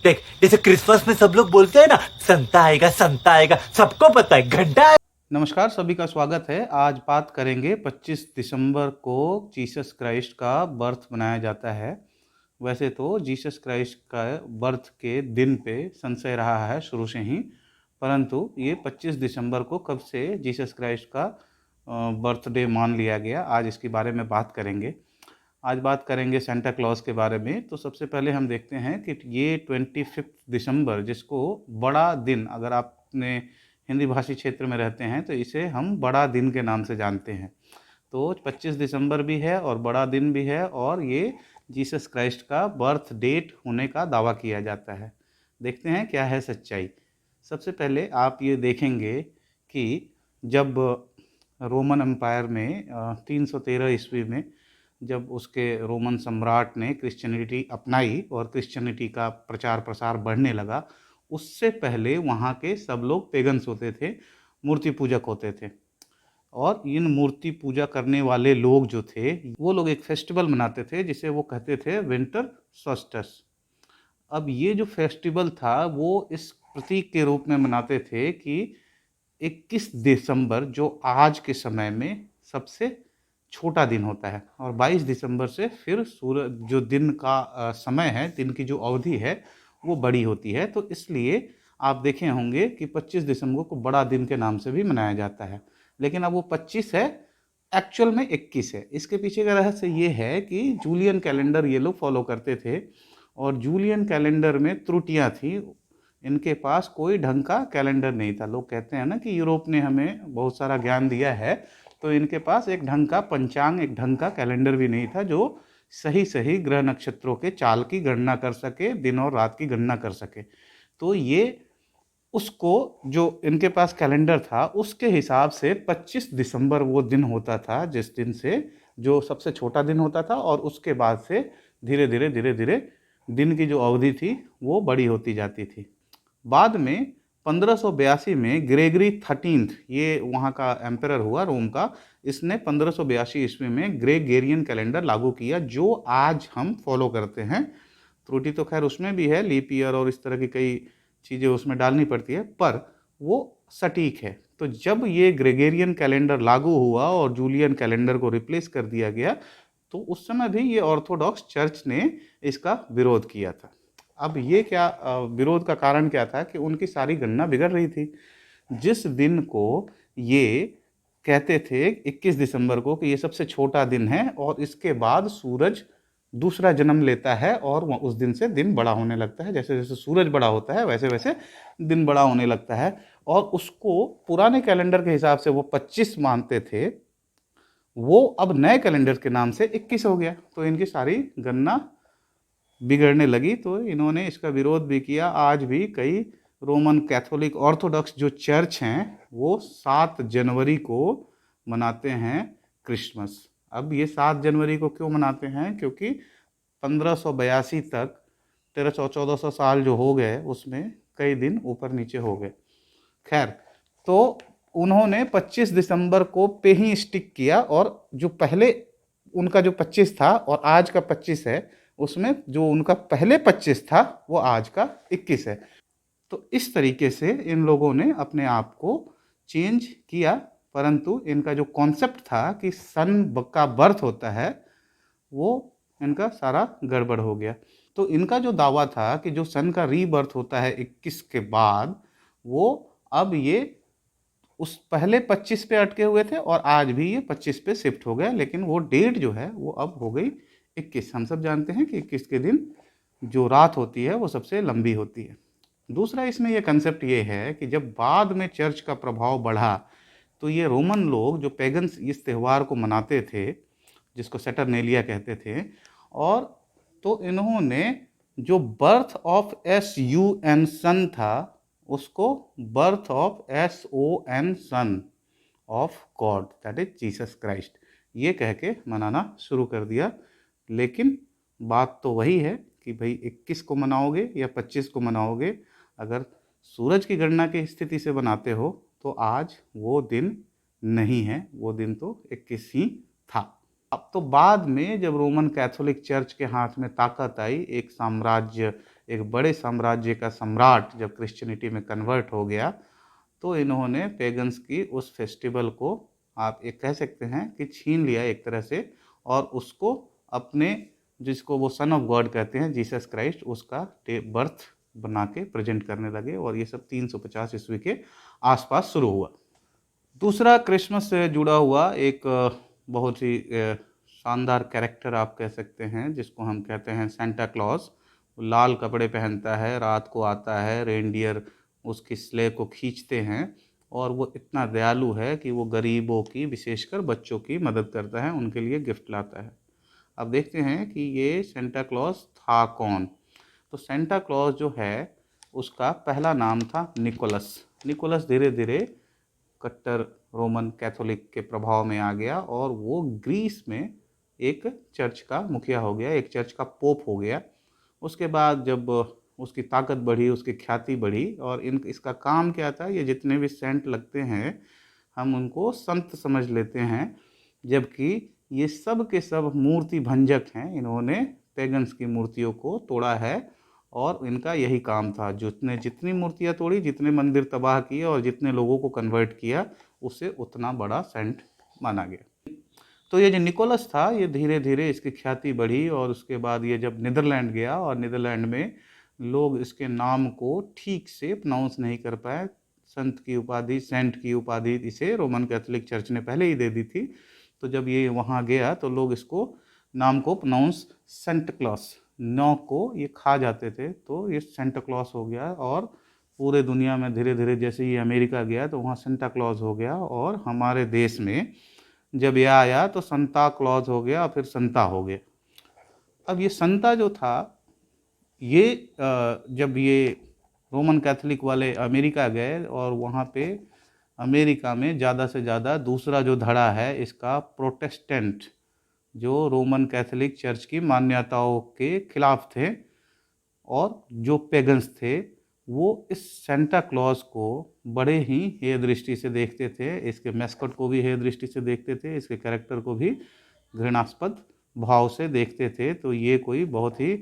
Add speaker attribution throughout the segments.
Speaker 1: देख, जैसे क्रिसमस में सब लोग बोलते हैं ना, संता आएगा, सबको पता है घंटा है।
Speaker 2: नमस्कार, सभी का स्वागत है। आज बात करेंगे 25 दिसंबर को जीसस क्राइस्ट का बर्थ मनाया जाता है। वैसे तो जीसस क्राइस्ट का बर्थ के दिन पे संशय रहा है शुरू से ही, परंतु ये 25 दिसंबर को कब से जीसस क्राइस्ट का बर्थडे मान लिया गया, आज इसके बारे में बात करेंगे। आज बात करेंगे सेंटा क्लॉज के बारे में। तो सबसे पहले हम देखते हैं कि ये 25 दिसंबर, जिसको बड़ा दिन, अगर आपने हिंदी भाषी क्षेत्र में रहते हैं तो इसे हम बड़ा दिन के नाम से जानते हैं। तो 25 दिसंबर भी है और बड़ा दिन भी है, और ये जीसस क्राइस्ट का बर्थ डेट होने का दावा किया जाता है। देखते हैं क्या है सच्चाई। सबसे पहले आप ये देखेंगे कि जब रोमन एम्पायर में 313 ईस्वी में जब उसके रोमन सम्राट ने क्रिश्चियनिटी अपनाई और क्रिश्चियनिटी का प्रचार प्रसार बढ़ने लगा, उससे पहले वहाँ के सब लोग पेगन्स होते थे, मूर्ति पूजक होते थे। और इन मूर्ति पूजा करने वाले लोग जो थे, वो लोग एक फेस्टिवल मनाते थे जिसे वो कहते थे विंटर सोल्स्टिस। अब ये जो फेस्टिवल था वो इस प्रतीक के रूप में मनाते थे कि 21 दिसंबर, जो आज के समय में सबसे छोटा दिन होता है, और 22 दिसंबर से फिर सूरज, जो दिन का समय है, दिन की जो अवधि है वो बड़ी होती है। तो इसलिए आप देखे होंगे कि 25 दिसंबर को बड़ा दिन के नाम से भी मनाया जाता है। लेकिन अब वो 25 है, एक्चुअल में 21 है। इसके पीछे का रहस्य ये है कि जूलियन कैलेंडर ये लोग फॉलो करते थे, और जूलियन कैलेंडर में त्रुटियां थी। इनके पास कोई ढंग का कैलेंडर नहीं था। लोग कहते हैं ना कि यूरोप ने हमें बहुत सारा ज्ञान दिया है, तो इनके पास एक ढंग का पंचांग, एक ढंग का कैलेंडर भी नहीं था जो सही सही ग्रह नक्षत्रों के चाल की गणना कर सके, दिन और रात की गणना कर सके। तो ये उसको, जो इनके पास कैलेंडर था उसके हिसाब से 25 दिसंबर वो दिन होता था, जिस दिन से जो सबसे छोटा दिन होता था, और उसके बाद से धीरे धीरे दिन की जो अवधि थी वो बड़ी होती जाती थी। बाद में 1582 में ग्रेगरी 13th, ये वहाँ का एम्परर हुआ रोम का, इसने 1582 ईस्वी में ग्रेगेरियन कैलेंडर लागू किया, जो आज हम फॉलो करते हैं। त्रुटि तो खैर उसमें भी है, लीप ईयर और इस तरह की कई चीज़ें उसमें डालनी पड़ती है, पर वो सटीक है। तो जब ये ग्रेगेरियन कैलेंडर लागू हुआ और जूलियन कैलेंडर को रिप्लेस कर दिया गया, तो उस समय भी ये ऑर्थोडॉक्स चर्च ने इसका विरोध किया था। अब ये क्या विरोध का कारण क्या था कि उनकी सारी गणना बिगड़ रही थी। जिस दिन को ये कहते थे 21 दिसंबर को कि ये सबसे छोटा दिन है, और इसके बाद सूरज दूसरा जन्म लेता है, और उस दिन से दिन बड़ा होने लगता है। जैसे जैसे सूरज बड़ा होता है वैसे वैसे दिन बड़ा होने लगता है, और उसको पुराने कैलेंडर के हिसाब से वो 25 मानते थे, वो अब नए कैलेंडर के नाम से 21 हो गया। तो इनकी सारी गणना बिगड़ने लगी, तो इन्होंने इसका विरोध भी किया। आज भी कई रोमन कैथोलिक ऑर्थोडॉक्स जो चर्च हैं वो 7 जनवरी को मनाते हैं क्रिसमस। अब ये 7 जनवरी को क्यों मनाते हैं? क्योंकि 1582 तक, 1300-1400 साल जो हो गए, उसमें कई दिन ऊपर नीचे हो गए। खैर, तो उन्होंने 25 दिसंबर को पे ही स्टिक किया, और जो पहले उनका जो 25 था और आज का 25 है, उसमें जो उनका पहले 25 था वो आज का 21 है। तो इस तरीके से इन लोगों ने अपने आप को चेंज किया, परंतु इनका जो कॉन्सेप्ट था कि सन का बर्थ होता है, वो इनका सारा गड़बड़ हो गया। तो इनका जो दावा था कि जो सन का रीबर्थ होता है 21 के बाद, वो अब ये उस पहले 25 पे अटके हुए थे, और आज भी ये 25 पे शिफ्ट हो गए, लेकिन वो डेट जो है वो अब हो गई 21। हम सब जानते हैं कि 21 के दिन जो रात होती है वो सबसे लंबी होती है। दूसरा इसमें ये कंसेप्ट ये है कि जब बाद में चर्च का प्रभाव बढ़ा, तो ये रोमन लोग जो पेगन्स इस त्यौहार को मनाते थे, जिसको सैटरनेलिया कहते थे, और तो इन्होंने जो बर्थ ऑफ SUN सन था, उसको birth of SON son of God, that is Jesus Christ, ये कह के मनाना शुरू कर दिया। लेकिन बात तो वही है कि भाई 21 को मनाओगे या 25 को मनाओगे, अगर सूरज की गणना की स्थिति से बनाते हो तो आज वो दिन नहीं है, वो दिन तो 21 ही था। अब तो बाद में जब रोमन कैथोलिक चर्च के हाथ में ताकत आई, एक साम्राज्य एक बड़े साम्राज्य का सम्राट जब क्रिश्चियनिटी में कन्वर्ट हो गया, तो इन्होंने पेगन्स की उस फेस्टिवल को आप एक कह सकते हैं कि छीन लिया एक तरह से, और उसको अपने, जिसको वो सन ऑफ गॉड कहते हैं, जीसस क्राइस्ट, उसका बर्थ बना के प्रेजेंट करने लगे। और ये सब 350 ईस्वी के आसपास शुरू हुआ। दूसरा क्रिसमस से जुड़ा हुआ एक बहुत ही शानदार कैरेक्टर आप कह सकते हैं, जिसको हम कहते हैं सेंटा क्लॉज। लाल कपड़े पहनता है, रात को आता है, रेनडियर उसकी स्ले को खींचते हैं, और वो इतना दयालु है कि वो गरीबों की, विशेषकर बच्चों की मदद करता है, उनके लिए गिफ्ट लाता है। अब देखते हैं कि ये सेंटा क्लॉज था कौन। तो सेंटा क्लॉज जो है उसका पहला नाम था निकोलस। निकोलस धीरे धीरे कट्टर रोमन कैथोलिक के प्रभाव में आ गया, और वो ग्रीस में एक चर्च का मुखिया हो गया, एक चर्च का पोप हो गया। उसके बाद जब उसकी ताकत बढ़ी, उसकी ख्याति बढ़ी, और इसका काम क्या था, ये जितने भी सेंट लगते हैं हम उनको संत समझ लेते हैं, जबकि ये सब के सब मूर्ति भंजक हैं। इन्होंने पेगन्स की मूर्तियों को तोड़ा है, और इनका यही काम था। जितनी मूर्तियाँ तोड़ी, जितने मंदिर तबाह किए, और जितने लोगों को कन्वर्ट किया, उसे उतना बड़ा सेंट माना गया। तो ये जो निकोलस था, ये धीरे धीरे इसकी ख्याति बढ़ी, और उसके बाद ये जब नीदरलैंड गया, और नीदरलैंड में लोग इसके नाम को ठीक से प्रोनाउंस नहीं कर पाए। संत की उपाधि, सेंट की उपाधि इसे रोमन कैथोलिक चर्च ने पहले ही दे दी थी। तो जब ये वहाँ गया तो लोग इसको नाम को प्रोनाउंस सेंट क्लॉस, नौ को ये खा जाते थे, तो ये सेंटा क्लॉस हो गया। और पूरे दुनिया में धीरे धीरे, जैसे ये अमेरिका गया तो वहाँ सेंटा क्लॉज हो गया, और हमारे देश में जब यह आया तो संता क्लॉज हो गया, फिर संता हो गया। अब ये संता जो था, ये जब ये रोमन कैथोलिक वाले अमेरिका गए, और वहाँ पे अमेरिका में ज़्यादा से ज़्यादा दूसरा जो धड़ा है इसका, प्रोटेस्टेंट, जो रोमन कैथोलिक चर्च की मान्यताओं के खिलाफ थे, और जो पेगन्स थे, वो इस सेंटा क्लॉज को बड़े ही हेय दृष्टि से देखते थे। इसके मैस्कट को भी हेय दृष्टि से देखते थे, इसके कैरेक्टर को भी घृणास्पद भाव से देखते थे। तो ये कोई बहुत ही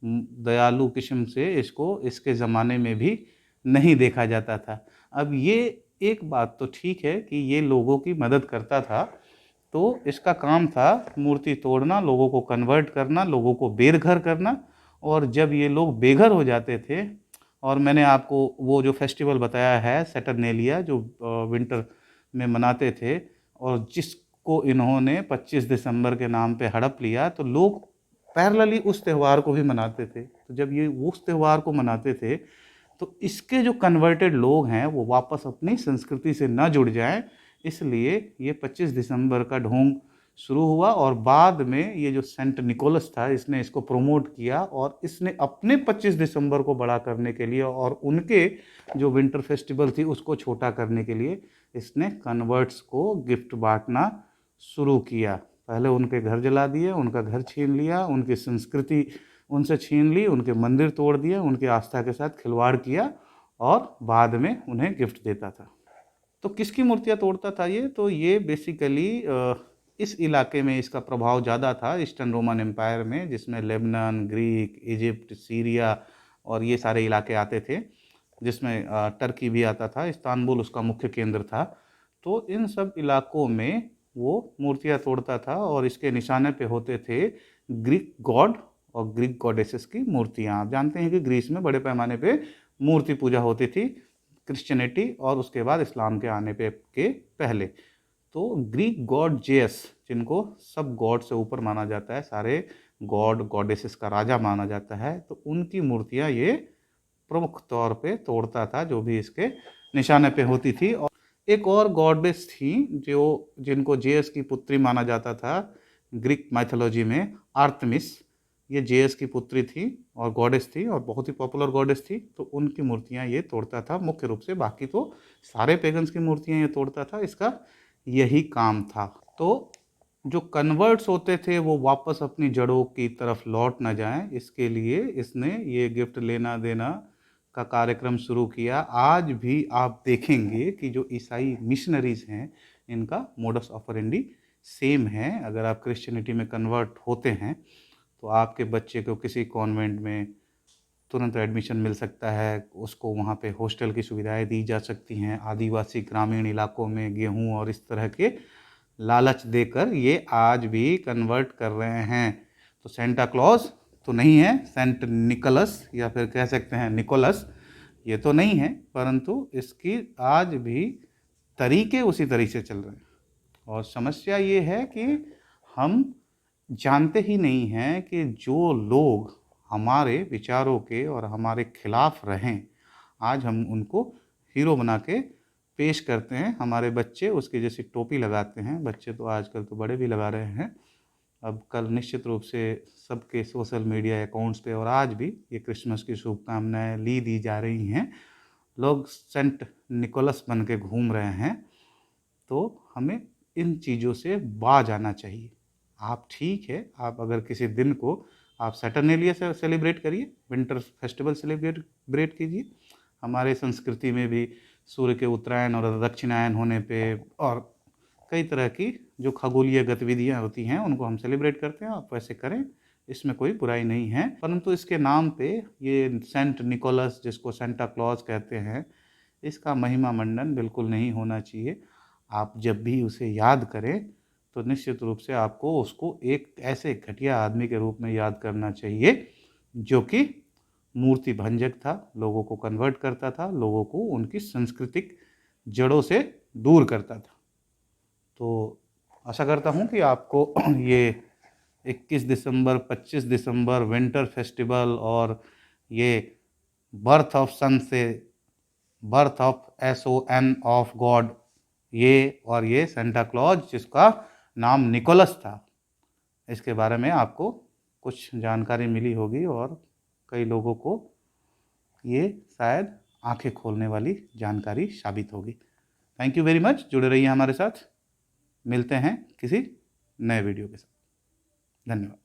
Speaker 2: दयालु किस्म से इसको इसके ज़माने में भी नहीं देखा जाता था। अब ये एक बात तो ठीक है कि ये लोगों की मदद करता था, तो इसका काम था मूर्ति तोड़ना, लोगों को कन्वर्ट करना, लोगों को बेघर करना। और जब ये लोग बेघर हो जाते थे, और मैंने आपको वो जो फेस्टिवल बताया है सैटरनेलिया, जो विंटर में मनाते थे, और जिसको इन्होंने 25 दिसंबर के नाम पे हड़प लिया, तो लोग पैरेलली उस त्यौहार को भी मनाते थे। तो जब ये उस त्यौहार को मनाते थे, तो इसके जो कन्वर्टेड लोग हैं वो वापस अपनी संस्कृति से न जुड़ जाएं, इसलिए ये 25 दिसंबर का ढोंग शुरू हुआ। और बाद में ये जो सेंट निकोलस था, इसने इसको प्रमोट किया, और इसने अपने 25 दिसंबर को बड़ा करने के लिए, और उनके जो विंटर फेस्टिवल थी उसको छोटा करने के लिए, इसने कन्वर्ट्स को गिफ्ट बांटना शुरू किया। पहले उनके घर जला दिए, उनका घर छीन लिया, उनकी संस्कृति उनसे छीन ली, उनके मंदिर तोड़ दिए, उनकी आस्था के साथ खिलवाड़ किया, और बाद में उन्हें गिफ्ट देता था। तो किसकी मूर्तियाँ तोड़ता था ये? तो ये बेसिकली इस इलाके में इसका प्रभाव ज़्यादा था, ईस्टर्न रोमन एम्पायर में, जिसमें लेबनान, ग्रीक, इजिप्ट, सीरिया और ये सारे इलाके आते थे, जिसमें टर्की भी आता था, इस्तांबुल उसका मुख्य केंद्र था। तो इन सब इलाकों में वो मूर्तियाँ तोड़ता था, और इसके निशाने पे होते थे ग्रीक गॉड और ग्रीक गॉडेसेस की मूर्तियाँ। आप जानते हैं कि ग्रीस में बड़े पैमाने पे मूर्ति पूजा होती थी, क्रिश्चियनिटी और उसके बाद इस्लाम के आने पे के पहले। तो ग्रीक गॉड जेयस, जिनको सब गॉड से ऊपर माना जाता है, सारे गॉड गॉडेसेस का राजा माना जाता है, तो उनकी मूर्तियाँ ये प्रमुख तौर पे तोड़ता था, जो भी इसके निशाने पे होती थी। और एक और गॉडेस थी जिनको जेयस की पुत्री माना जाता था ग्रीक माइथोलॉजी में, आर्तेमिस। ये जेयस की पुत्री थी और गॉडेस थी, और बहुत ही पॉपुलर गॉडेस थी। तो उनकी मूर्तियाँ ये तोड़ता था मुख्य रूप से, बाकी तो सारे पेगन्स की मूर्तियाँ ये तोड़ता था, इसका यही काम था। तो जो कन्वर्ट्स होते थे वो वापस अपनी जड़ों की तरफ लौट न जाएं, इसके लिए इसने ये गिफ्ट लेना देना का कार्यक्रम शुरू किया। आज भी आप देखेंगे कि जो ईसाई मिशनरीज हैं, इनका मोडस ऑपरेंडी सेम है। अगर आप क्रिश्चियनिटी में कन्वर्ट होते हैं तो आपके बच्चे को किसी कॉन्वेंट में तुरंत एडमिशन मिल सकता है, उसको वहाँ पे हॉस्टल की सुविधाएं दी जा सकती हैं। आदिवासी ग्रामीण इलाकों में गेहूं और इस तरह के लालच देकर ये आज भी कन्वर्ट कर रहे हैं। तो सेंटा क्लॉज तो नहीं है, सेंट निकोलस या फिर कह सकते हैं निकोलस, ये तो नहीं है, परंतु इसकी आज भी तरीके उसी तरीके से चल रहे हैं। और समस्या ये है कि हम जानते ही नहीं हैं कि जो लोग हमारे विचारों के और हमारे खिलाफ रहें, आज हम उनको हीरो बना के पेश करते हैं। हमारे बच्चे उसकी जैसी टोपी लगाते हैं, बच्चे तो आजकल तो बड़े भी लगा रहे हैं। अब कल निश्चित रूप से सबके सोशल मीडिया अकाउंट्स पे और आज भी ये क्रिसमस की शुभकामनाएं दी जा रही हैं। लोग सेंट निकोलस बन के घूम रहे हैं। तो हमें इन चीज़ों से बाज आना चाहिए। आप ठीक है, आप अगर किसी दिन को आप सैटरनेलिया से सेलिब्रेट करिए, विंटर फेस्टिवल सेलिब्रेट कीजिए। हमारे संस्कृति में भी सूर्य के उत्तरायण और दक्षिणायन होने पे और कई तरह की जो खगोलीय गतिविधियां होती हैं उनको हम सेलिब्रेट करते हैं। आप वैसे करें, इसमें कोई बुराई नहीं है, परंतु इसके नाम पे ये सेंट निकोलस, जिसको सेंटा क्लॉज कहते हैं, इसका महिमा मंडन बिल्कुल नहीं होना चाहिए। आप जब भी उसे याद करें तो निश्चित रूप से आपको उसको एक ऐसे घटिया आदमी के रूप में याद करना चाहिए जो कि मूर्ति भंजक था, लोगों को कन्वर्ट करता था, लोगों को उनकी सांस्कृतिक जड़ों से दूर करता था। तो आशा करता हूँ कि आपको ये 21 दिसंबर, 25 दिसंबर विंटर फेस्टिवल और ये बर्थ ऑफ सन से birth of SON of God, ये और ये सेंटा क्लॉज जिसका नाम निकोलस था, इसके बारे में आपको कुछ जानकारी मिली होगी और कई लोगों को ये शायद आंखें खोलने वाली जानकारी साबित होगी। थैंक यू वेरी मच, जुड़े रहिए हमारे साथ। मिलते हैं किसी नए वीडियो के साथ। धन्यवाद।